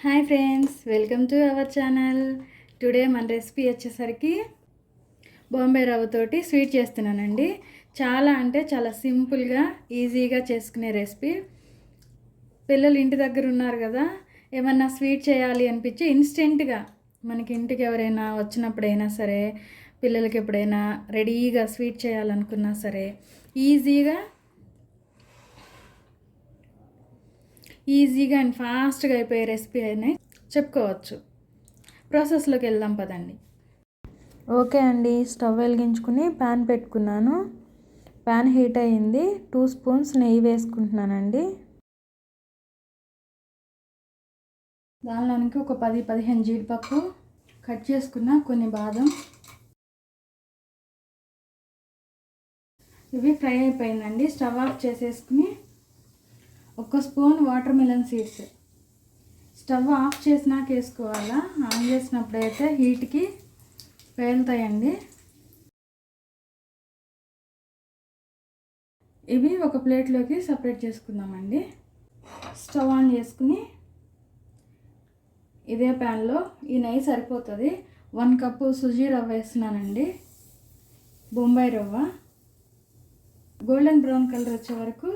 Hi friends, welcome to our channel. Today మన recipe వచ్చేసరికి Bombay రవ్వతోటి sweet చేస్తున్నానండి. చాలా అంటే చాలా సింపుల్గా ఈజీగా చేసుకునే రెసిపీ. పిల్లలు ఇంటి దగ్గర ఉన్నారు కదా, ఏమన్నా స్వీట్ చేయాలి అనిపించి ఇన్స్టెంట్గా మనకి ఇంటికి ఎవరైనా వచ్చినప్పుడైనా సరే, పిల్లలకి ఎప్పుడైనా రెడీగా స్వీట్ చేయాలనుకున్నా సరే ఈజీగా అండ్ ఫాస్ట్గా అయిపోయే రెసిపీ అని చెప్పుకోవచ్చు. ప్రాసెస్లోకి వెళ్దాం పదండి. ఓకే అండి, స్టవ్ వెలిగించుకుని ప్యాన్ పెట్టుకున్నాను. ప్యాన్ హీట్ అయ్యింది. 2 స్పూన్స్ నెయ్యి వేసుకుంటున్నానండి. దానిలోనికి ఒక 10-15 జీడిపప్పు, కట్ చేసుకున్న కొన్ని బాదం, ఇవి ఫ్రై అయిపోయిందండి. స్టవ్ ఆఫ్ చేసేసుకుని 1 spoon water melon seeds stove off చేసినాక వేసుకోవాలా. ఆన్ చేసినప్పుడైతే హీట్కి పేలుతాయండి. ఇవి ఒక ప్లేట్లోకి సపరేట్ చేసుకుందామండి. స్టవ్ ఆన్ చేసుకుని ఇదే ప్యాన్లో ఈ నెయ్యి సరిపోతుంది. 1 కప్పు సుజీ రవ్వ వేస్తున్నానండి. బొంబాయి రవ్వ గోల్డెన్ బ్రౌన్ కలర్ వచ్చే వరకు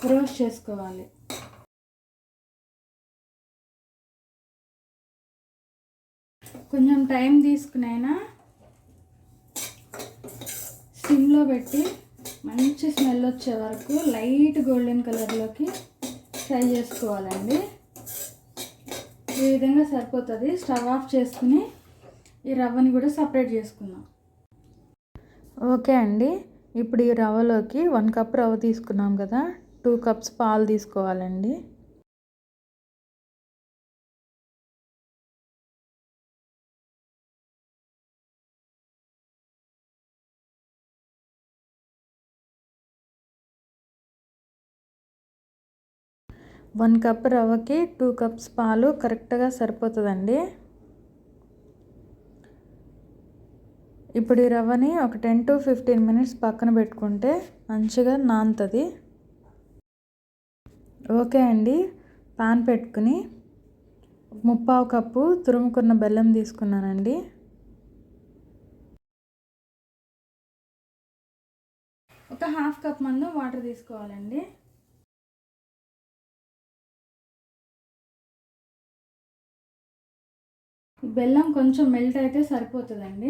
రోస్ట్ చేసుకోవాలి. కొంచెం టైం తీసుకునైనా సిమ్లో పెట్టి మంచి స్మెల్ వచ్చే వరకు లైట్ గోల్డెన్ కలర్లోకి ఫ్రై చేసుకోవాలండి. ఈ విధంగా సరిపోతుంది. స్టవ్ ఆఫ్ చేసుకుని ఈ రవ్వని కూడా సపరేట్ చేసుకుందాం. ఓకే అండి, ఇప్పుడు ఈ రవ్వలోకి 1 కప్ రవ్వ తీసుకున్నాం కదా, 2 కప్స్ పాలు తీసుకోవాలండి. వన్ కప్ రవ్వకి 2 కప్స్ పాలు కరెక్ట్గా సరిపోతుందండి. ఇప్పుడు ఈ రవ్వని ఒక 10 to 15 మినిట్స్ పక్కన పెట్టుకుంటే మంచిగా నానుతుంది. ఓకే అండి, పాన్ పెట్టుకుని 1/4 కప్పు తురుముకున్న బెల్లం తీసుకున్నానండి. ఒక 1/2 కప్ మందు వాటర్ తీసుకోవాలండి. బెల్లం కొంచెం మెల్ట్ అయితే సరిపోతుందండి.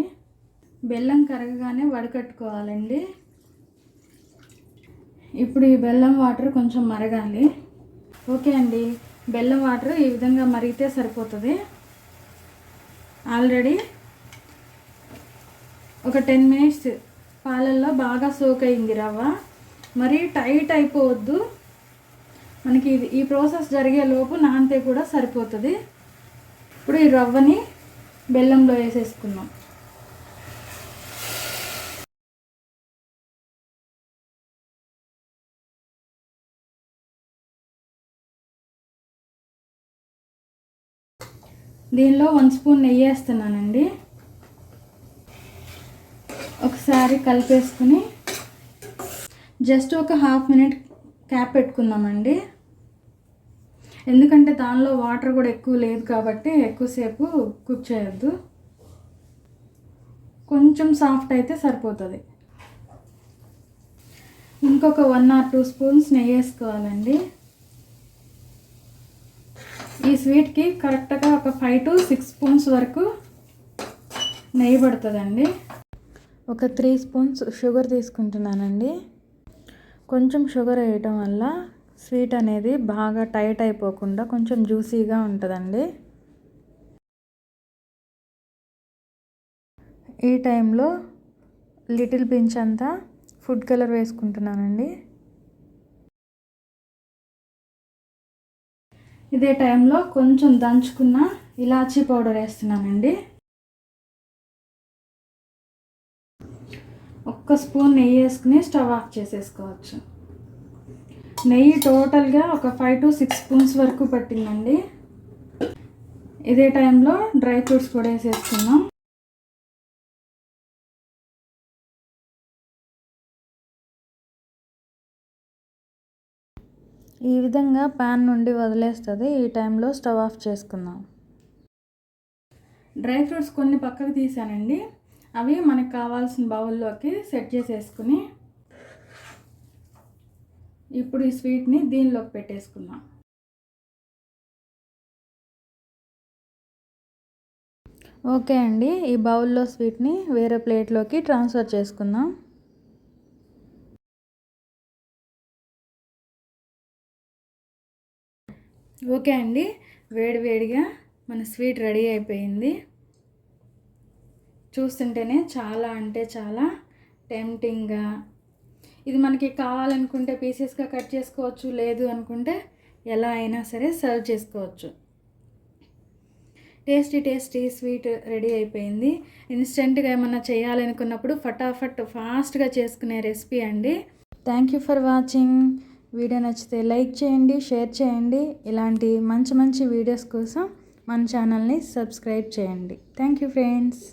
బెల్లం కరగగానే వడకట్టుకోవాలండి. ఇప్పుడు ఈ బెల్లం వాటర్ కొంచెం మరగాలి. ఓకే అండి, బెల్లం వాటర్ ఈ విధంగా మరిగితే సరిపోతుంది. ఆల్రెడీ ఒక 10 మినిట్స్ పాలల్లో బాగా సోక్ అయింది రవ్వ. మరీ టైట్ అయిపోవద్దు. మనకి ఈ ప్రాసెస్ జరిగే లోపు నానితే కూడా సరిపోతుంది. ఇప్పుడు ఈ రవ్వని బెల్లంలో వేసేసుకుందాం. దీనిలో 1 స్పూన్ నెయ్యి వేస్తున్నానండి. ఒకసారి కలిపేసుకుని జస్ట్ ఒక 1/2 మినిట్ క్యాప్ పెట్టుకుందామండి. ఎందుకంటే దానిలో వాటర్ కూడా ఎక్కువ లేదు కాబట్టి ఎక్కువసేపు కుక్ చేయొద్దు. కొంచెం సాఫ్ట్ అయితే సరిపోతుంది. ఇంకొక 1 or 2 స్పూన్స్ నెయ్యి వేసుకోవాలండి. ఈ స్వీట్కి కరెక్ట్గా ఒక 5 to 6 స్పూన్స్ వరకు నెయ్యి పడుతుందండి. ఒక 3 స్పూన్స్ షుగర్ తీసుకుంటున్నానండి. కొంచెం షుగర్ వేయటం వల్ల స్వీట్ అనేది బాగా టైట్ అయిపోకుండా కొంచెం జ్యూసీగా ఉంటుందండి. ఈ టైంలో లిటిల్ పించ్ అంతా ఫుడ్ కలర్ వేసుకుంటున్నానండి. ఇదే టైంలో కొంచెం దంచుకున్న ఇలాచీ పౌడర్ వేస్తున్నానండి. 1 స్పూన్ నెయ్యి వేసుకుని స్టవ్ ఆఫ్ చేసేసుకోవచ్చు. నెయ్యి టోటల్గా ఒక 5 to 6 స్పూన్స్ వరకు పట్టిందండి. ఇదే టైంలో డ్రై ఫ్రూట్స్ కూడా వేసేసుకుందాం. ఈ విధంగా ప్యాన్ నుండి వదిలేస్తుంది. ఈ టైంలో స్టవ్ ఆఫ్ చేసుకుందాం. డ్రై ఫ్రూట్స్ కొన్ని పక్కకు తీసానండి. అవి మనకు కావాల్సిన బౌల్లోకి సెట్ చేసేసుకుని ఇప్పుడు ఈ స్వీట్ని దీనిలోకి పెట్టేసుకుందాం. ఓకే అండి, ఈ బౌల్లో స్వీట్ని వేరే ప్లేట్లోకి ట్రాన్స్ఫర్ చేసుకుందాం. ఓకే అండి, వేడివేడిగా మన స్వీట్ రెడీ అయిపోయింది. చూస్తుంటేనే చాలా అంటే చాలా టెంప్టింగ్గా, ఇది మనకి కావాలనుకుంటే పీసెస్గా కట్ చేసుకోవచ్చు, లేదు అనుకుంటే ఎలా అయినా సరే సర్వ్ చేసుకోవచ్చు. టేస్టీ స్వీట్ రెడీ అయిపోయింది. ఇన్స్టెంట్గా ఏమన్నా చేయాలనుకున్నప్పుడు ఫటాఫట్ ఫాస్ట్గా చేసుకునే రెసిపీ అండి. Thank you for watching. Video నచ్చితే లైక్ చేయండి, షేర్ చేయండి. ఇలాంటి మంచి వీడియోస్ కోసం మన ఛానల్ని సబ్స్క్రైబ్ చేయండి. Thank you friends.